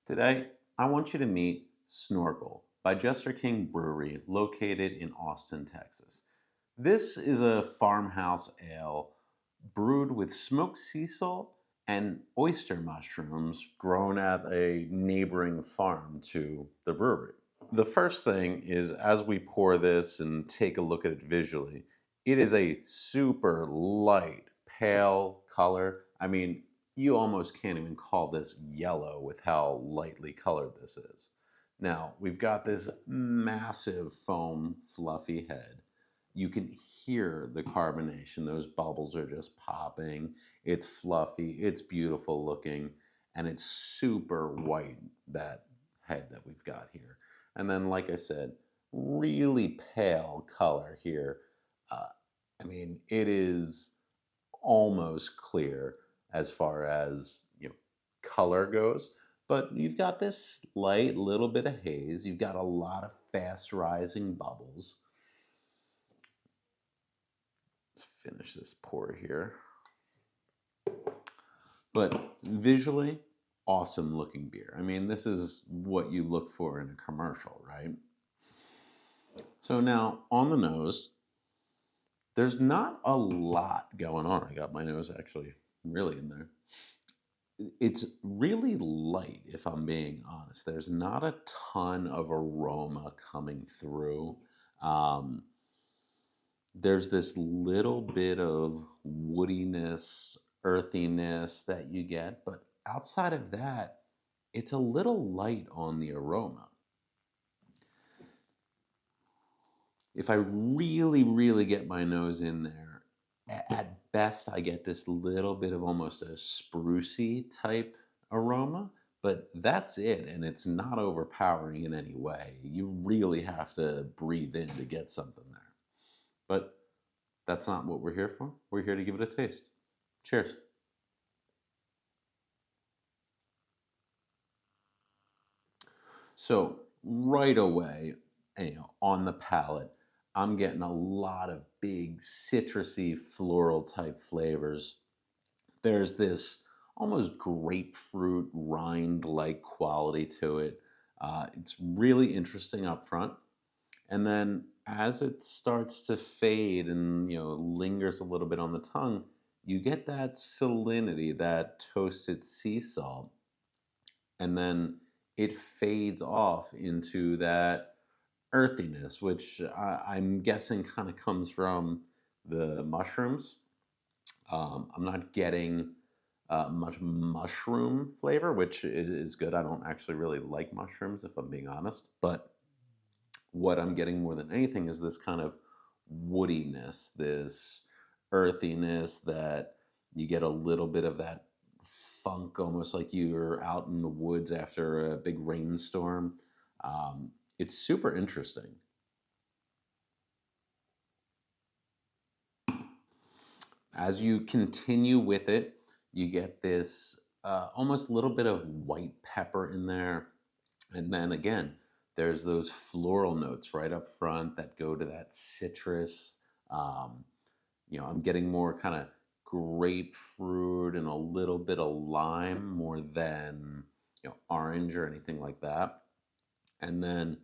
Today, I want you to meet Snorkel by Jester King Brewery located in Austin, Texas. This is a farmhouse ale brewed with smoked sea salt and oyster mushrooms grown at a neighboring farm to the brewery. The first thing is as we pour this and take a look at it visually, it is a super light, pale color. I mean, you almost can't even call this yellow with how lightly colored this is. Now, we've got this massive foam, fluffy head. You can hear the carbonation. Those bubbles are just popping. It's fluffy, it's beautiful looking, and it's super white, that head that we've got here. And then, like I said, really pale color here. Uh, I mean, it is almost clear as far as color goes, but you've got this slight little bit of haze. You've got a lot of fast rising bubbles. Let's finish this pour here. But visually, awesome looking beer. I mean, this is what you look for in a commercial, right? So now on the nose, there's not a lot going on. I got my nose actually really in there. It's really light, if I'm being honest. There's not a ton of aroma coming through. Um, there's this little bit of woodiness, earthiness that you get, but outside of that, it's a little light on the aroma. If I really, really get my nose in there, at best I get this little bit of almost a sprucey type aroma, but that's it, and it's not overpowering in any way. You really have to breathe in to get something there. But that's not what we're here for. We're here to give it a taste. Cheers. So right away, on the palate, I'm getting a lot of big citrusy floral type flavors. There's this almost grapefruit rind like quality to it. It's really interesting up front. And then as it starts to fade and lingers a little bit on the tongue, you get that salinity, that toasted sea salt, and then it fades off into that earthiness, which I'm guessing kind of comes from the mushrooms. I'm not getting much mushroom flavor, which is good. I don't actually really like mushrooms, if I'm being honest. But what I'm getting more than anything is this kind of woodiness, this earthiness that you get a little bit of that funk, almost like you're out in the woods after a big rainstorm. It's super interesting. As you continue with it, you get this almost little bit of white pepper in there. And then again, there's those floral notes right up front that go to that citrus. Um, I'm getting more kind of grapefruit and a little bit of lime more than orange or anything like that. And then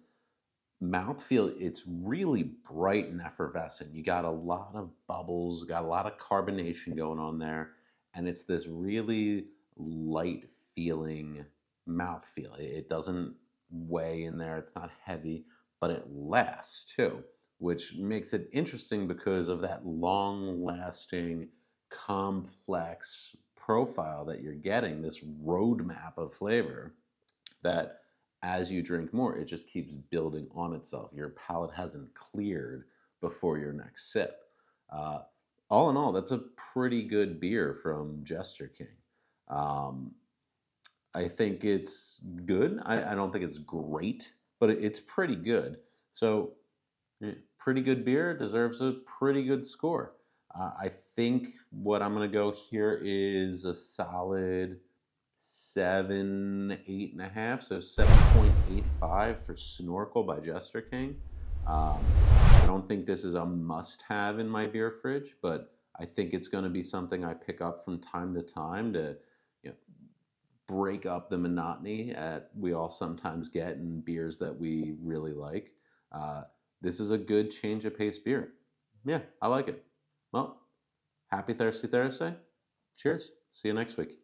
mouthfeel, it's really bright and effervescent. You got a lot of bubbles, got a lot of carbonation going on there, and it's this really light feeling mouthfeel. It doesn't weigh in there, it's not heavy, but it lasts too, which makes it interesting because of that long lasting, complex profile that you're getting, this roadmap of flavor that as you drink more, it just keeps building on itself. Your palate hasn't cleared before your next sip. Uh, all in all, that's a pretty good beer from Jester King. Um, I think it's good. I don't think it's great, but it's pretty good. So, pretty good beer deserves a pretty good score. I think what I'm going to go here is a solid 7, 8.5, so 7.85 for Snorkel by Jester King. Um, I don't think this is a must-have in my beer fridge, but I think it's going to be something I pick up from time to time to you know, break up the monotony that we all sometimes get in beers that we really like. Uh, this is a good change of pace beer. Yeah, I like it. Well, happy Thirsty Thursday. Cheers. See you next week.